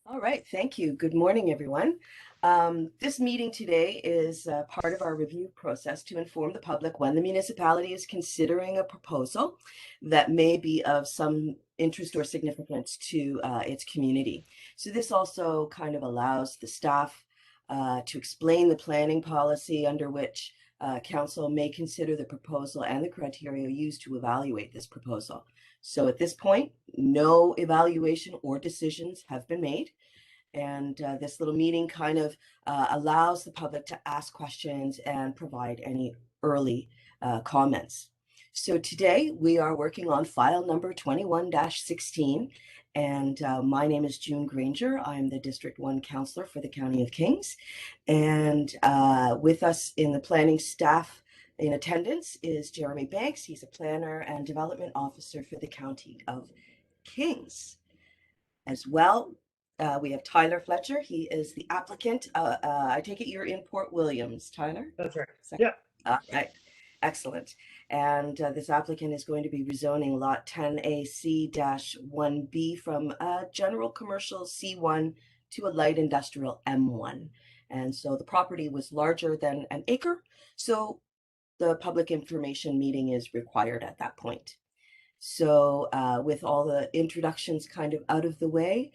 All right, thank you. Good morning, everyone. This meeting today is part of our review process to inform the public when the municipality is considering a proposal that may be of some interest or significance to its community. So this also kind of allows the staff to explain the planning policy under which council may consider the proposal and the criteria used to evaluate this proposal. So at this point, no evaluation or decisions have been made. And this little meeting kind of allows the public to ask questions and provide any early comments. So today we are working on file number 21-16. And my name is June Granger. I'm the District 1 Councillor for the County of Kings. And with us in the planning staff in attendance is Jeremy Banks. He's a planner and development officer for the County of Kings. As well, we have Tyler Fletcher. He is the applicant. I take it you're in Port Williams, Tyler? That's right. Second. Yeah. All right. Excellent. And this applicant is going to be rezoning lot 10AC-1B from a general commercial C1 to a light industrial M1. And so the property was larger than an acre. So the public information meeting is required at that point. So with all the introductions kind of out of the way,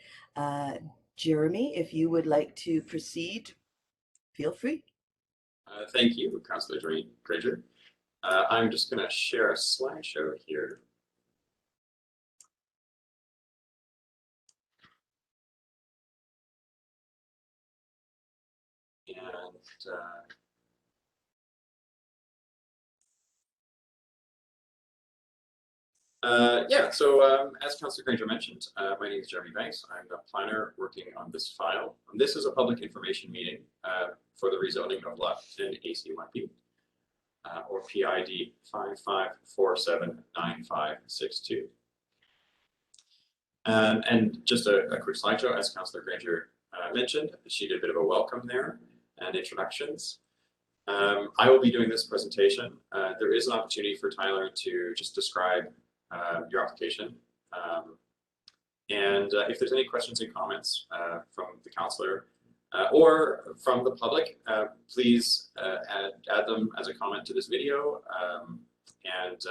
Jeremy, if you would like to proceed, feel free. Thank you, Councillor Granger. I'm just going to share a slideshow here. And as Councillor Granger mentioned, my name is Jeremy Banks. I'm the planner working on this file. And this is a public information meeting for the rezoning of lot 10AC1B, or PID 55479562. And just a quick slideshow, as Councillor Granger mentioned, she did a bit of a welcome there and introductions. I will be doing this presentation. There is an opportunity for Tyler to just describe your application. If there's any questions and comments from the councillor or from the public, please add them as a comment to this video, and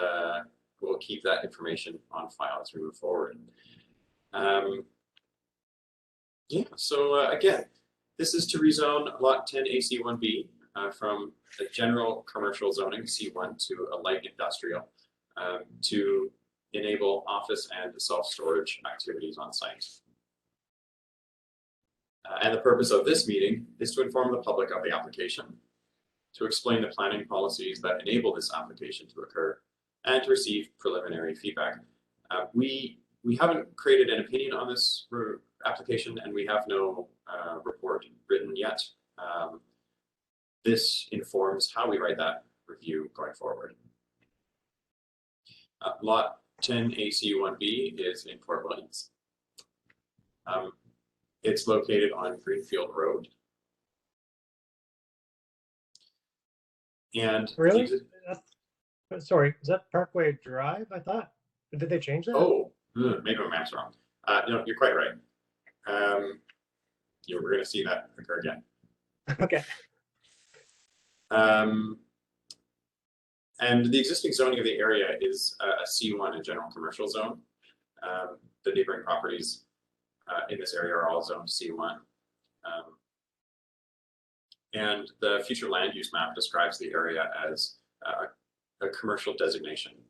we'll keep that information on file as we move forward. Again, this is to rezone lot 10AC1B from a general commercial zoning C1 to a light industrial to enable office and self-storage activities on site. And the purpose of this meeting is to inform the public of the application, to explain the planning policies that enable this application to occur, and to receive preliminary feedback. We haven't created an opinion on this application, and we have no report written yet. This informs how we write that review going forward. Lot 10AC1B is in Port Williams. It's located on Greenfield Road. And really? Sorry, is that Parkway Drive? I thought. Did they change that? Oh, maybe my map's wrong. No, you're quite right. We're going to see that occur again. Okay. And the existing zoning of the area is a C1, a general commercial zone. The neighboring properties in this area are all zoned C1. And the future land use map describes the area as a commercial designation.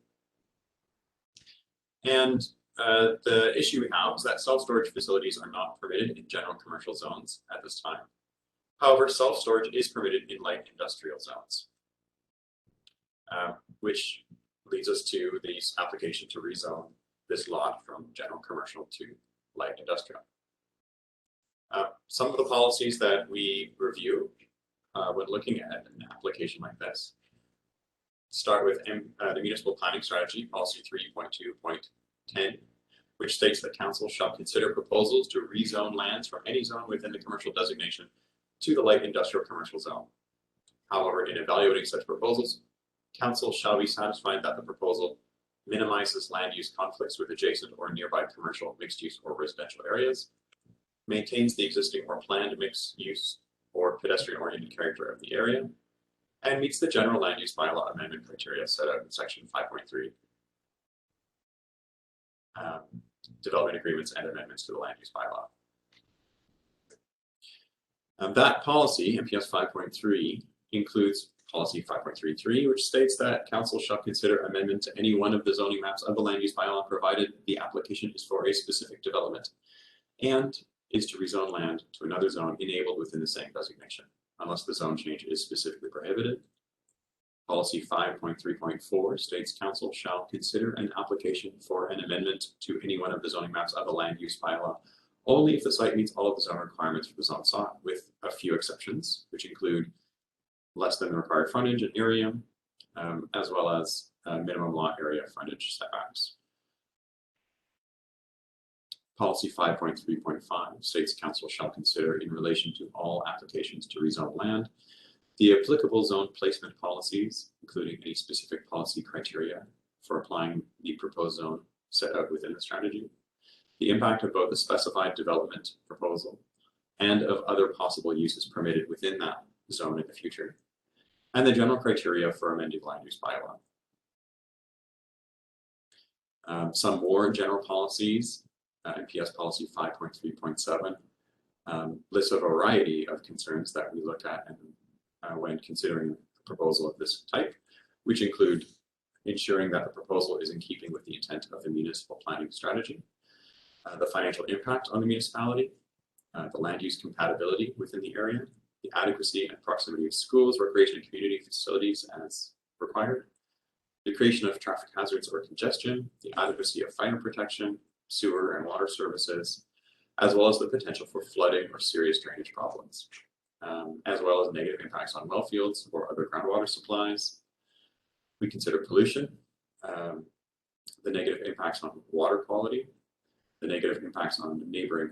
And the issue we have is that self-storage facilities are not permitted in general commercial zones at this time. However, self-storage is permitted in light industrial zones, which leads us to the application to rezone this lot from general commercial to light industrial. Some of the policies that we review when looking at an application like this start with the Municipal Planning Strategy, Policy 3.2.10, which states that council shall consider proposals to rezone lands from any zone within the commercial designation to the light industrial commercial zone. However, in evaluating such proposals, council shall be satisfied that the proposal minimizes land use conflicts with adjacent or nearby commercial, mixed use, or residential areas, maintains the existing or planned mixed use or pedestrian-oriented character of the area, and meets the general land use bylaw amendment criteria set out in section 5.3. Development agreements and amendments to the land use bylaw. That policy, MPS 5.3, includes policy 5.33, which states that council shall consider amendment to any one of the zoning maps of the land use bylaw, provided the application is for a specific development and is to rezone land to another zone enabled within the same designation, unless the zone change is specifically prohibited. Policy 5.3.4 states council shall consider an application for an amendment to any one of the zoning maps of the land use bylaw only if the site meets all of the zone requirements for the zone sought, with a few exceptions, which include less than the required frontage and area, as well as minimum lot area frontage setbacks. Policy 5.3.5 states council shall consider, in relation to all applications to rezone land, the applicable zone placement policies, including any specific policy criteria for applying the proposed zone set out within the strategy, the impact of both the specified development proposal and of other possible uses permitted within that zone in the future, and the general criteria for amending land use bylaw. Some more general policies, MPS policy 5.3.7 lists a variety of concerns that we look at when considering a proposal of this type, which include ensuring that the proposal is in keeping with the intent of the municipal planning strategy, the financial impact on the municipality, the land use compatibility within the area, the adequacy and proximity of schools, recreation and community facilities as required, the creation of traffic hazards or congestion, the adequacy of fire protection, sewer and water services, as well as the potential for flooding or serious drainage problems, as well as negative impacts on well fields or other groundwater supplies. We consider pollution, the negative impacts on water quality, the negative impacts on neighboring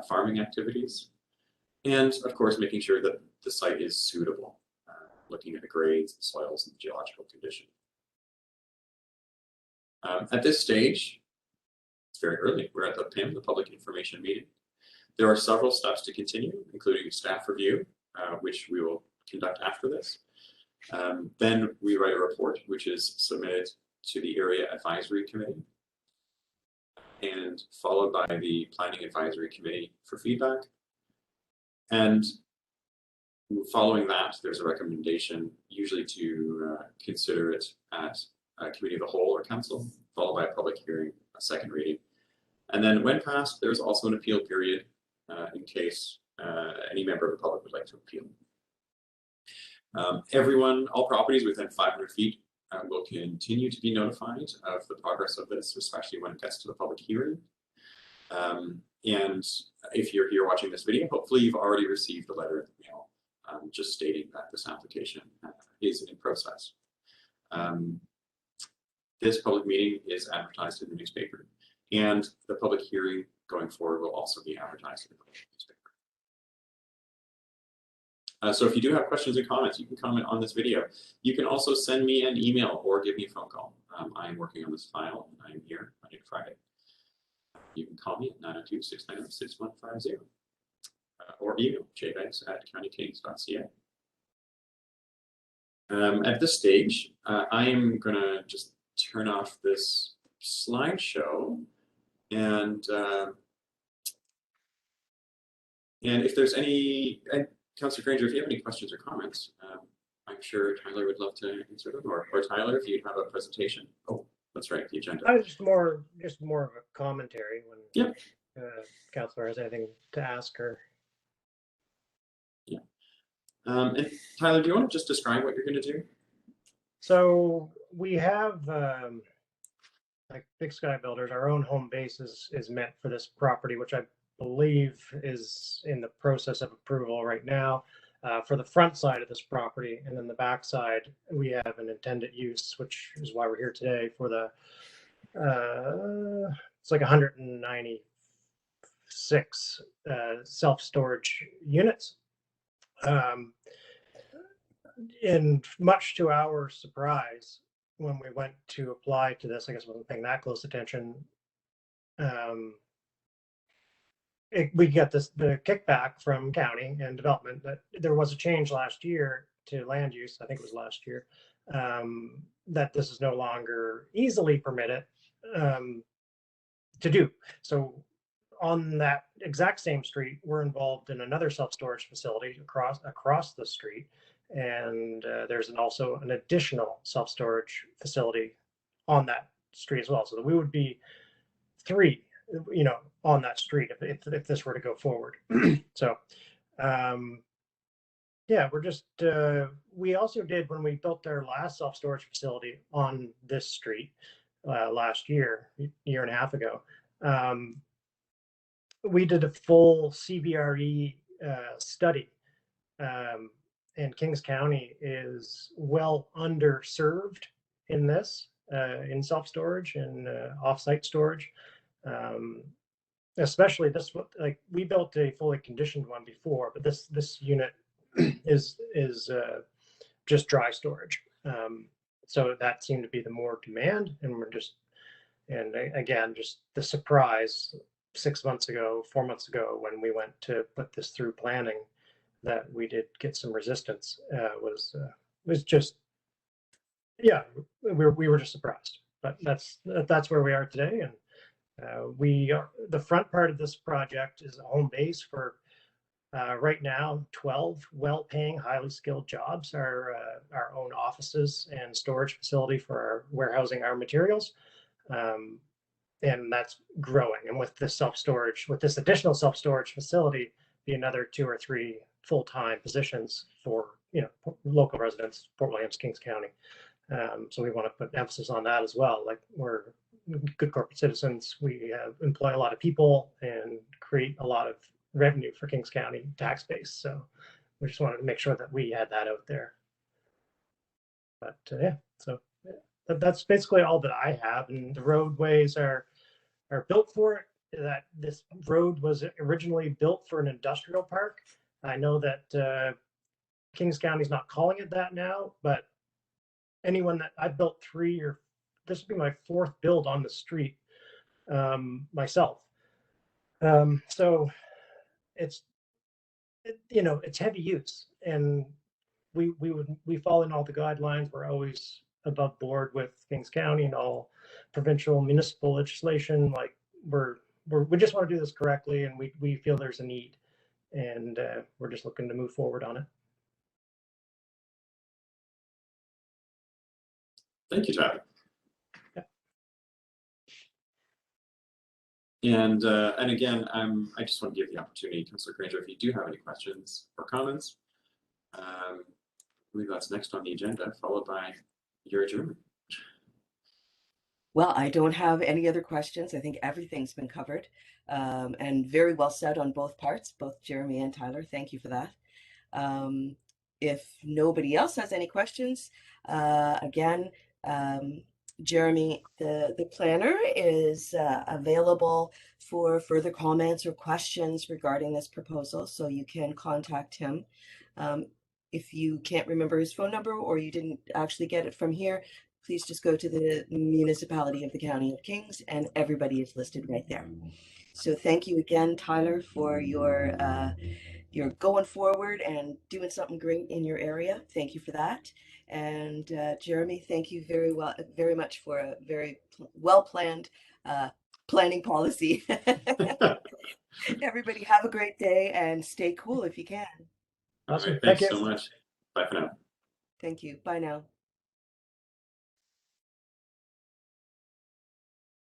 farming activities, and of course making sure that the site is suitable, looking at the grades, soils, and geological condition. At this stage, it's very early. We're at the PIM, the public information meeting. There are several steps to continue, including staff review, which we will conduct after this. Then we write a report, which is submitted to the Area Advisory Committee and followed by the Planning Advisory Committee for feedback. And following that, there's a recommendation usually to consider it at a committee of the whole or council, followed by a public hearing, a second reading. And then when passed, there's also an appeal period in case any member of the public would like to appeal. All properties within 500 feet will continue to be notified of the progress of this, especially when it gets to the public hearing. And if you're here watching this video, hopefully you've already received a letter in the mail just stating that this application is in process. This public meeting is advertised in the newspaper, and the public hearing going forward will also be advertised in the public newspaper. So if you do have questions or comments, you can comment on this video. You can also send me an email or give me a phone call. I am working on this file, and I am here Monday to Friday. You can call me at 902-690-6150 or email jbanks@countycanadians.ca. At this stage, I am going to just turn off this slideshow, and if there's any, Councillor Granger, if you have any questions or comments, I'm sure Tyler would love to answer them, or Tyler, if you'd have a presentation. Oh, that's right, the agenda. Just more of a commentary when Councillor has anything to ask her. Yeah. And Tyler, do you want to just describe what you're going to do? So we have, like Big Sky Builders, our own home base is meant for this property, which I believe is in the process of approval right now for the front side of this property. And then the back side, we have an intended use, which is why we're here today, for the, it's like 196 self-storage units. And much to our surprise, when we went to apply to this, I guess I wasn't paying that close attention. we get the kickback from county and development that there was a change last year to land use. I think it was last year, that this is no longer easily permitted to do. So on that exact same street, we're involved in another self-storage facility across the street, and there's also an additional self-storage facility on that street as well. So that we would be 3, on that street if this were to go forward. So, yeah, we're just we also did, when we built our last self-storage facility on this street last year and a half ago. We did a full CBRE study, and Kings County is well underserved in this, in self-storage and off-site storage. Especially this, like, we built a fully conditioned one before, but this unit is just dry storage. So that seemed to be the more demand, and again, just the surprise 4 months ago, when we went to put this through planning, that we did get some resistance, was just, yeah, we were just surprised. But that's where we are today, and the front part of this project is a home base for right now 12 well-paying, highly skilled jobs. Our own offices and storage facility for our warehousing our materials. And that's growing. And with this additional self-storage facility, be another 2 or 3 full-time positions for local residents, Port Williams, Kings County. So we want to put emphasis on that as well. Like, we're good corporate citizens. We employ a lot of people and create a lot of revenue for Kings County tax base. So we just wanted to make sure that we had that out there. But yeah, so that's basically all that I have. And the roadways are built for it. That this road was originally built for an industrial park. I know that Kings County is not calling it that now, but anyone that I built this would be my 4th build on the street myself. So it's heavy use, and we fall in all the guidelines. We're always above board with Kings County and all provincial municipal legislation. Like, we just want to do this correctly, and we feel there's a need, and we're just looking to move forward on it. Thank you, Tyler. Yeah. And again, I just want to give the opportunity, Councillor Granger, if you do have any questions or comments. I believe that's next on the agenda, followed by your adjournment. Well, I don't have any other questions. I think everything's been covered, and very well said on both parts, both Jeremy and Tyler. Thank you for that. If nobody else has any questions, again, Jeremy, the planner, is available for further comments or questions regarding this proposal, so you can contact him. If you can't remember his phone number, or you didn't actually get it from here, please just go to the municipality of the County of Kings, and everybody is listed right there. So thank you again, Tyler, for your going forward and doing something great in your area. Thank you for that. And Jeremy, thank you very much for a very well-planned planning policy. Everybody have a great day and stay cool if you can. Awesome. All right, thanks so much. Bye for now. Thank you. Bye now.